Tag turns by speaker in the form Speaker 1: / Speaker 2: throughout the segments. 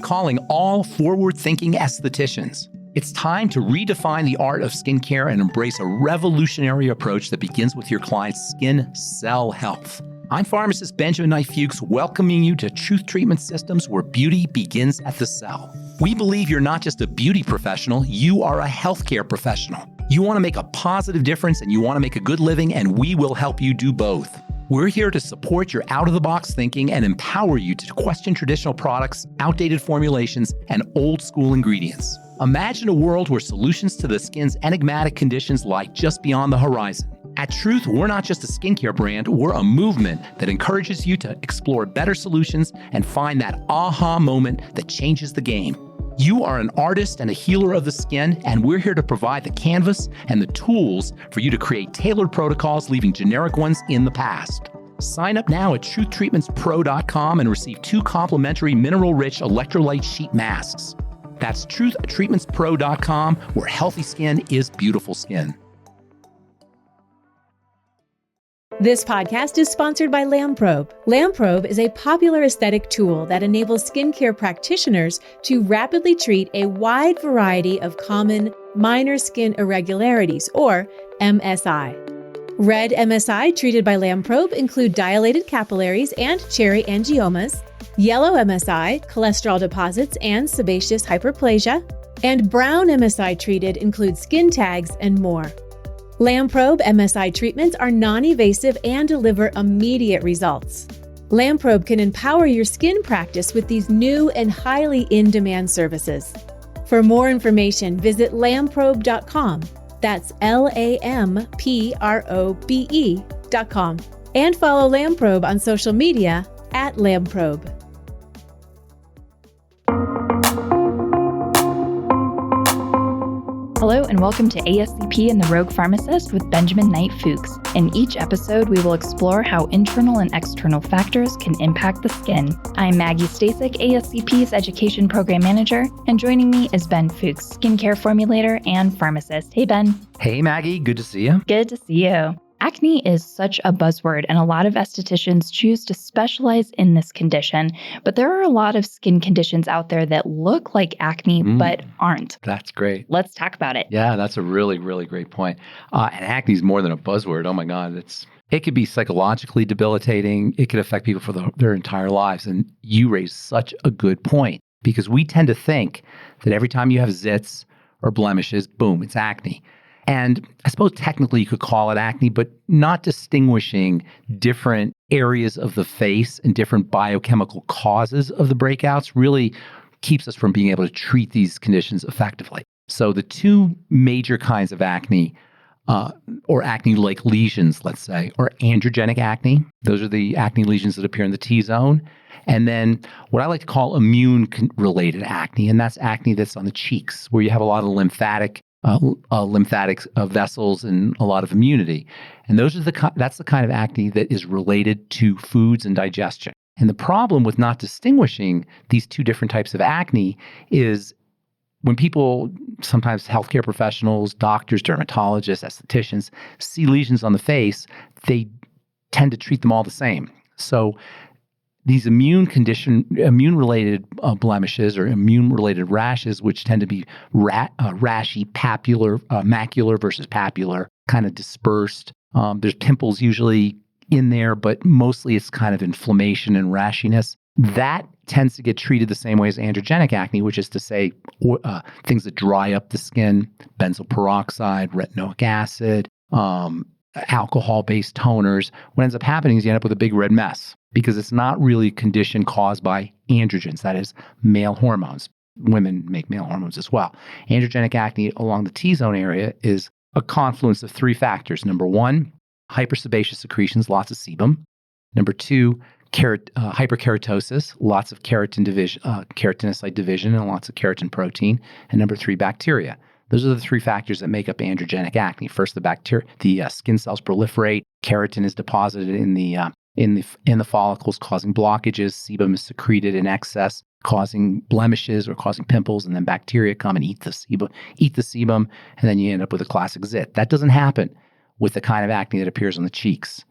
Speaker 1: Calling all forward-thinking estheticians. It's time to redefine the art of skincare and embrace a revolutionary approach that begins with your client's skin cell health. I'm pharmacist Benjamin Fuchs, welcoming you to Truth Treatment Systems, where beauty begins at the cell. We believe you're not just a beauty professional, you are a healthcare professional. You want to make a positive difference and you want to make a good living, and we will help you do both. We're here to support your out-of-the-box thinking and empower you to question traditional products, outdated formulations, and old-school ingredients. Imagine a world where solutions to the skin's enigmatic conditions lie just beyond the horizon. At Truth, we're not just a skincare brand, we're a movement that encourages you to explore better solutions and find that aha moment that changes the game. You are an artist and a healer of the skin, and we're here to provide the canvas and the tools for you to create tailored protocols, leaving generic ones in the past. Sign up now at truthtreatmentspro.com and receive 2 complimentary mineral-rich electrolyte sheet masks. That's truthtreatmentspro.com, where healthy skin is beautiful skin.
Speaker 2: This podcast is sponsored by LAMPROBE. LAMPROBE is a popular aesthetic tool that enables skincare practitioners to rapidly treat a wide variety of common minor skin irregularities, or MSI. Red MSI treated by LAMPROBE include dilated capillaries and cherry angiomas, yellow MSI, cholesterol deposits and sebaceous hyperplasia, and brown MSI treated include skin tags and more. LAMPROBE MSI treatments are non-invasive and deliver immediate results. LAMPROBE can empower your skin practice with these new and highly in-demand services. For more information, visit lamprobe.com. That's LAMPROBE.com. And follow LAMPROBE on social media at LAMPROBE.
Speaker 3: Hello and welcome to ASCP and the Rogue Pharmacist with Benjamin Fuchs. In each episode, we will explore how internal and external factors can impact the skin. I'm Maggie Stasek, ASCP's Education Program Manager, and joining me is Ben Fuchs, skincare formulator and pharmacist. Hey, Ben.
Speaker 1: Hey, Maggie. Good to see you.
Speaker 3: Good to see you. Acne is such a buzzword, and a lot of estheticians choose to specialize in this condition, but there are a lot of skin conditions out there that look like acne but aren't.
Speaker 1: That's great.
Speaker 3: Let's talk about it.
Speaker 1: Yeah, that's a really, really great point. And acne is more than a buzzword. Oh my God, it could be psychologically debilitating. It could affect people for their entire lives. And you raise such a good point, because we tend to think that every time you have zits or blemishes, boom, it's acne. And I suppose technically you could call it acne, but not distinguishing different areas of the face and different biochemical causes of the breakouts really keeps us from being able to treat these conditions effectively. So the 2 major kinds of acne, or acne-like lesions, let's say, are androgenic acne. Those are the acne lesions that appear in the T-zone. And then what I like to call immune-related acne, and that's acne that's on the cheeks, where you have a lot of lymphatic vessels and a lot of immunity. And that's the kind of acne that is related to foods and digestion. And the problem with not distinguishing these 2 different types of acne is when people, sometimes healthcare professionals, doctors, dermatologists, estheticians, see lesions on the face, they tend to treat them all the same. So these immune-related blemishes or immune-related rashes, which tend to be rashy, macular versus papular, kind of dispersed. There's pimples usually in there, but mostly it's kind of inflammation and rashiness. That tends to get treated the same way as androgenic acne, which is to say things that dry up the skin, benzoyl peroxide, retinoic acid, alcohol-based toners. What ends up happening is you end up with a big red mess, because it's not really a condition caused by androgens, that is, male hormones. Women make male hormones as well. Androgenic acne along the T-zone area is a confluence of 3 factors. Number 1, hypersebaceous secretions, lots of sebum. Number 2, hyperkeratosis, lots of keratinocyte division and lots of keratin protein. And number 3, bacteria. Those are the 3 factors that make up androgenic acne. First, the skin cells proliferate. Keratin is deposited in the follicles, causing blockages. Sebum is secreted in excess, causing blemishes or causing pimples, and then bacteria come and eat the sebum, and then you end up with a classic zit. That doesn't happen with the kind of acne that appears on the cheeks.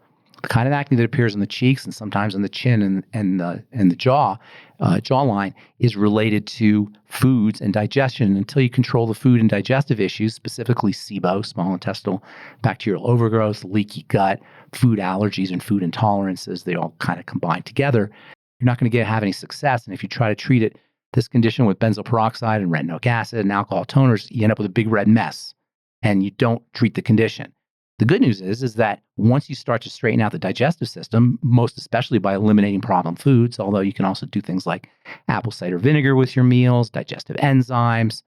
Speaker 1: The kind of acne that appears on the cheeks and sometimes on the chin and the jawline is related to foods and digestion. Until you control the food and digestive issues, specifically SIBO, small intestinal bacterial overgrowth, leaky gut, food allergies, and food intolerances, they all kind of combine together. You're not going to have any success. And if you try to treat this condition with benzoyl peroxide and retinoic acid and alcohol toners, you end up with a big red mess and you don't treat the condition. The good news is that once you start to straighten out the digestive system, most especially by eliminating problem foods, although you can also do things like apple cider vinegar with your meals, digestive enzymes,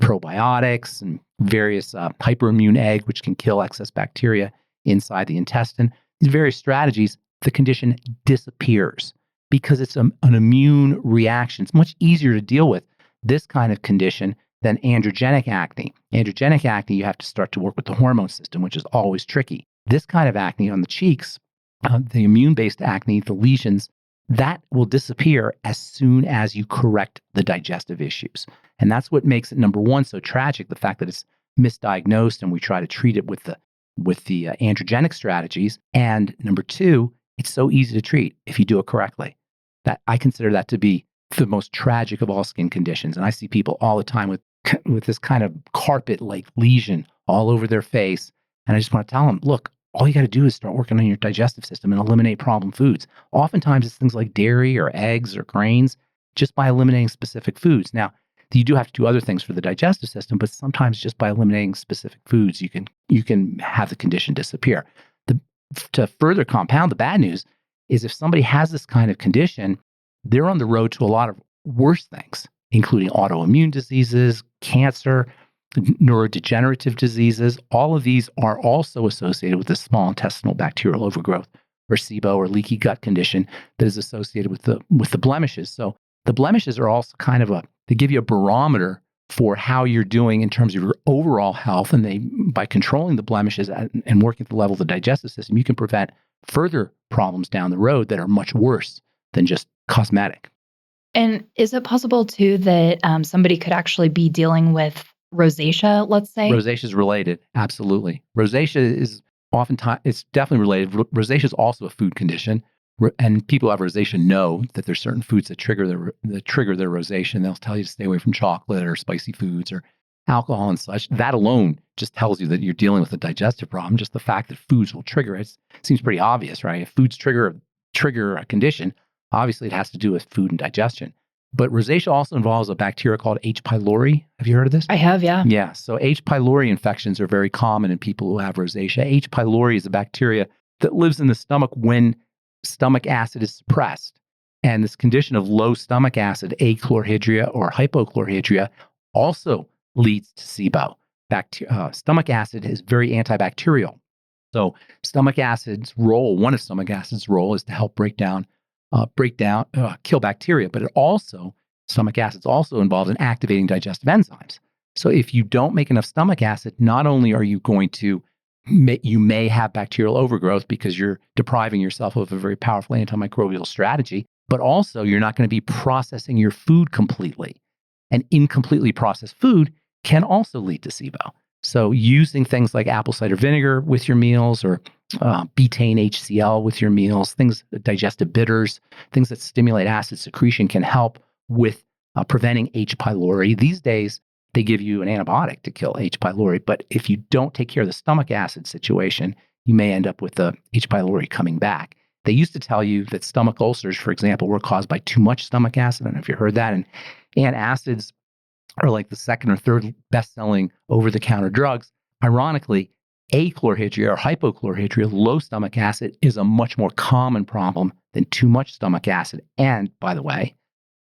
Speaker 1: probiotics, and various hyperimmune egg, which can kill excess bacteria inside the intestine. These various strategies, the condition disappears because it's an immune reaction. It's much easier to deal with this kind of condition than androgenic acne. Androgenic acne, you have to start to work with the hormone system, which is always tricky. This kind of acne on the cheeks, the immune-based acne, the lesions, that will disappear as soon as you correct the digestive issues. And that's what makes it, number one, so tragic, the fact that it's misdiagnosed and we try to treat it with the androgenic strategies. And number two, it's so easy to treat if you do it correctly. That I consider that to be the most tragic of all skin conditions. And I see people all the time with this kind of carpet-like lesion all over their face. And I just want to tell them, look, all you got to do is start working on your digestive system and eliminate problem foods. Oftentimes it's things like dairy or eggs or grains, just by eliminating specific foods. Now, you do have to do other things for the digestive system, but sometimes just by eliminating specific foods, you can have the condition disappear. To further compound the bad news is if somebody has this kind of condition, they're on the road to a lot of worse things, including autoimmune diseases, cancer, neurodegenerative diseases. All of these are also associated with the small intestinal bacterial overgrowth, or SIBO, or leaky gut condition that is associated with the blemishes. So the blemishes are also kind of they give you a barometer for how you're doing in terms of your overall health. And by controlling the blemishes and working at the level of the digestive system, you can prevent further problems down the road that are much worse than just cosmetic.
Speaker 3: And is it possible too that somebody could actually be dealing with rosacea, let's say?
Speaker 1: Rosacea is related. Absolutely. Rosacea is oftentimes, it's definitely related. Rosacea is also a food condition. And people who have rosacea know that there's certain foods that trigger their rosacea. And they'll tell you to stay away from chocolate or spicy foods or alcohol and such. That alone just tells you that you're dealing with a digestive problem. Just the fact that foods will trigger it seems pretty obvious, right? If foods trigger a condition, obviously it has to do with food and digestion. But rosacea also involves a bacteria called H. pylori. Have you heard of this?
Speaker 3: I have, yeah.
Speaker 1: Yeah. So H. pylori infections are very common in people who have rosacea. H. pylori is a bacteria that lives in the stomach when stomach acid is suppressed. And this condition of low stomach acid, achlorhydria or hypochlorhydria, also leads to SIBO. Stomach acid is very antibacterial. So one of stomach acid's role is to help kill bacteria, but stomach acid's also involved in activating digestive enzymes. So if you don't make enough stomach acid, not only are you going to you may have bacterial overgrowth because you're depriving yourself of a very powerful antimicrobial strategy, but also you're not going to be processing your food completely. And incompletely processed food can also lead to SIBO. So using things like apple cider vinegar with your meals or betaine HCl with your meals, digestive bitters, things that stimulate acid secretion can help with preventing H. pylori. These days, they give you an antibiotic to kill H. pylori. But if you don't take care of the stomach acid situation, you may end up with the H. pylori coming back. They used to tell you that stomach ulcers, for example, were caused by too much stomach acid. I don't know if you heard that. And antacids are like the second or third best-selling over-the-counter drugs. Ironically, achlorhydria or hypochlorhydria, low stomach acid, is a much more common problem than too much stomach acid. And by the way,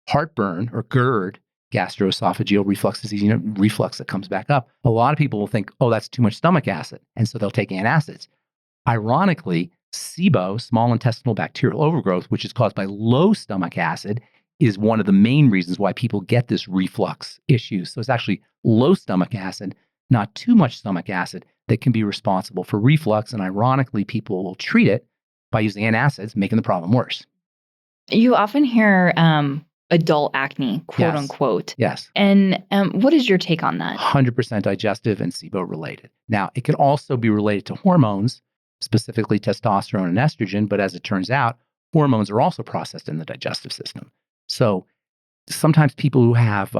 Speaker 1: heartburn or GERD, gastroesophageal reflux disease, reflux that comes back up. A lot of people will think, oh, that's too much stomach acid. And so they'll take antacids. Ironically, SIBO, small intestinal bacterial overgrowth, which is caused by low stomach acid, is one of the main reasons why people get this reflux issue. So it's actually low stomach acid, not too much stomach acid, that can be responsible for reflux. And ironically, people will treat it by using antacids, making the problem worse.
Speaker 3: You often hear adult acne, quote unquote.
Speaker 1: Yes.
Speaker 3: And what is your take on that?
Speaker 1: 100% digestive and SIBO related. Now, it can also be related to hormones. specifically testosterone and estrogen. But as it turns out, hormones are also processed in the digestive system. So sometimes people who have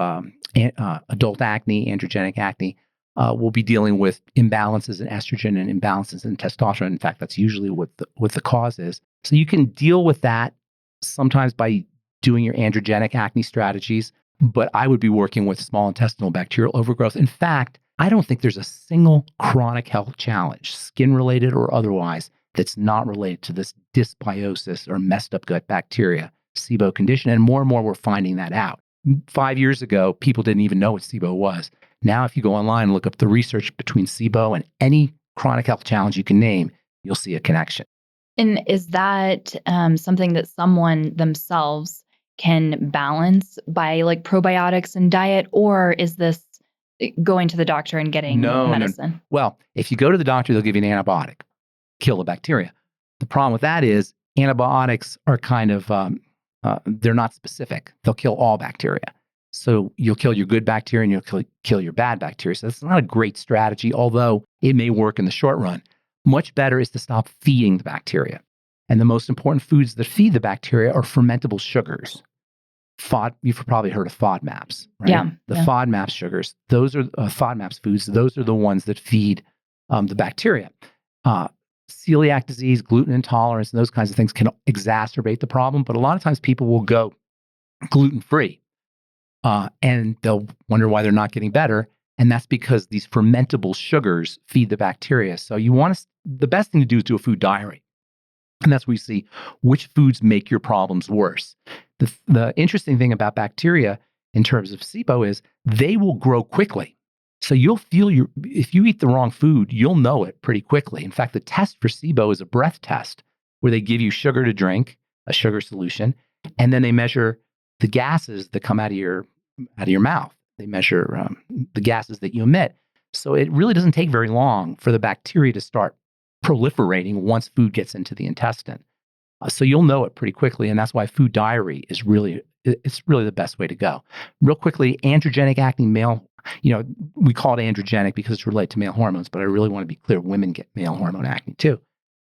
Speaker 1: adult acne, androgenic acne, will be dealing with imbalances in estrogen and imbalances in testosterone. In fact, that's usually what the cause is. So you can deal with that sometimes by doing your androgenic acne strategies, but I would be working with small intestinal bacterial overgrowth. In fact, I don't think there's a single chronic health challenge, skin-related or otherwise, that's not related to this dysbiosis or messed up gut bacteria, SIBO condition. And more we're finding that out. 5 years ago, people didn't even know what SIBO was. Now, if you go online and look up the research between SIBO and any chronic health challenge you can name, you'll see a connection.
Speaker 3: And is that something that someone themselves can balance by like probiotics and diet, or is this going to the doctor and getting medicine?
Speaker 1: No. Well, if you go to the doctor, they'll give you an antibiotic, kill the bacteria. The problem with that is antibiotics are kind of, they're not specific. They'll kill all bacteria. So you'll kill your good bacteria and you'll kill your bad bacteria. So that's not a great strategy, although it may work in the short run. Much better is to stop feeding the bacteria. And the most important foods that feed the bacteria are fermentable sugars. You've probably heard of FODMAPs, right?
Speaker 3: Yeah.
Speaker 1: FODMAPs sugars, those are FODMAPs foods. Those are the ones that feed the bacteria. Celiac disease, gluten intolerance, and those kinds of things can exacerbate the problem. But a lot of times people will go gluten-free and they'll wonder why they're not getting better. And that's because these fermentable sugars feed the bacteria. So the best thing to do is do a food diary. And that's where you see which foods make your problems worse. The interesting thing about bacteria in terms of SIBO is they will grow quickly. So you'll feel if you eat the wrong food, you'll know it pretty quickly. In fact, the test for SIBO is a breath test where they give you sugar to drink, a sugar solution, and then they measure the gases that come out of your mouth. They measure the gases that you emit. So it really doesn't take very long for the bacteria to start proliferating once food gets into the intestine. So you'll know it pretty quickly, and that's why food diary is really the best way to go. Real quickly, androgenic acne, male, we call it androgenic because it's related to male hormones, but I really want to be clear, women get male hormone acne too.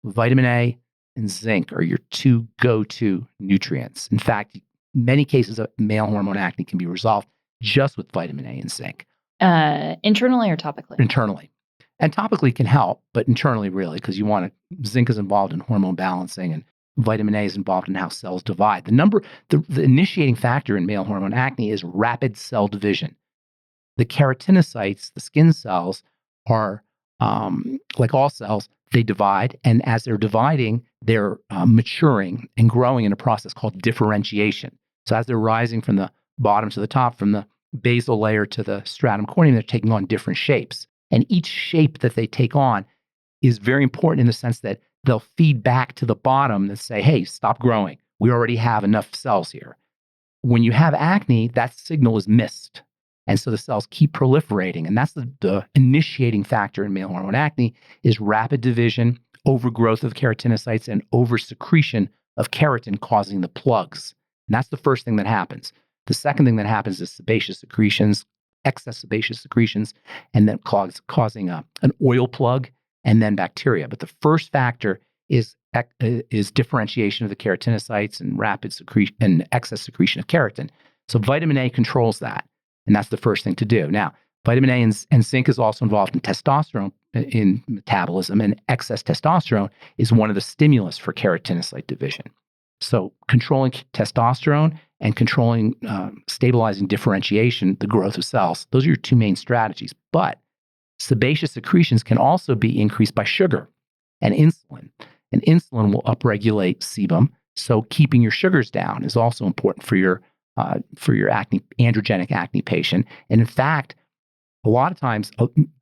Speaker 1: Vitamin A and zinc are your two go-to nutrients. In fact, many cases of male hormone acne can be resolved just with vitamin A and zinc.
Speaker 3: Internally or topically?
Speaker 1: Internally. And topically can help, but internally really, because zinc is involved in hormone balancing and vitamin A is involved in how cells divide. The initiating factor in male hormone acne is rapid cell division. The keratinocytes, the skin cells, are like all cells, they divide. And as they're dividing, they're maturing and growing in a process called differentiation. So as they're rising from the bottom to the top, from the basal layer to the stratum corneum, they're taking on different shapes. And each shape that they take on is very important in the sense that they'll feed back to the bottom and say, hey, stop growing. We already have enough cells here. When you have acne, that signal is missed. And so the cells keep proliferating. And that's the initiating factor in male hormone acne is rapid division, overgrowth of keratinocytes, and oversecretion of keratin causing the plugs. And that's the first thing that happens. The second thing that happens is sebaceous secretions, excess sebaceous secretions, and then causing an oil plug and then bacteria. But the first factor is differentiation of the keratinocytes and rapid secretion and excess secretion of keratin. So vitamin A controls that, and that's the first thing to do. Now, vitamin A and zinc is also involved in testosterone in metabolism, and excess testosterone is one of the stimulus for keratinocyte division. So controlling testosterone and controlling, stabilizing differentiation, the growth of cells, those are your two main strategies. But sebaceous secretions can also be increased by sugar and insulin. And insulin will upregulate sebum. So keeping your sugars down is also important for your acne, androgenic acne patient. And in fact, a lot of times,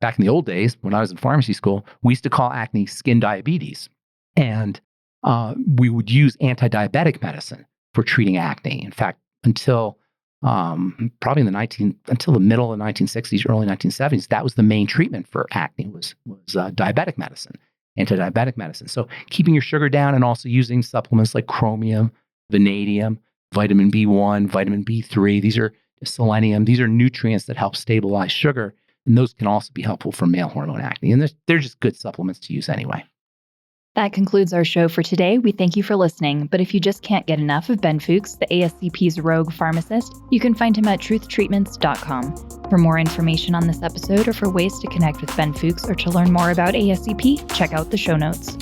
Speaker 1: back in the old days, when I was in pharmacy school, we used to call acne skin diabetes. And we would use anti-diabetic medicine for treating acne. In fact, until probably until the middle of the 1960s, early 1970s, that was the main treatment for acne was diabetic medicine, anti-diabetic medicine. So keeping your sugar down and also using supplements like chromium, vanadium, vitamin B1, vitamin B3. These are selenium. These are nutrients that help stabilize sugar, and those can also be helpful for male hormone acne. And they're just good supplements to use anyway.
Speaker 3: That concludes our show for today. We thank you for listening, but if you just can't get enough of Ben Fuchs, the ASCP's Rogue Pharmacist, you can find him at truthtreatments.com. For more information on this episode or for ways to connect with Ben Fuchs or to learn more about ASCP, check out the show notes.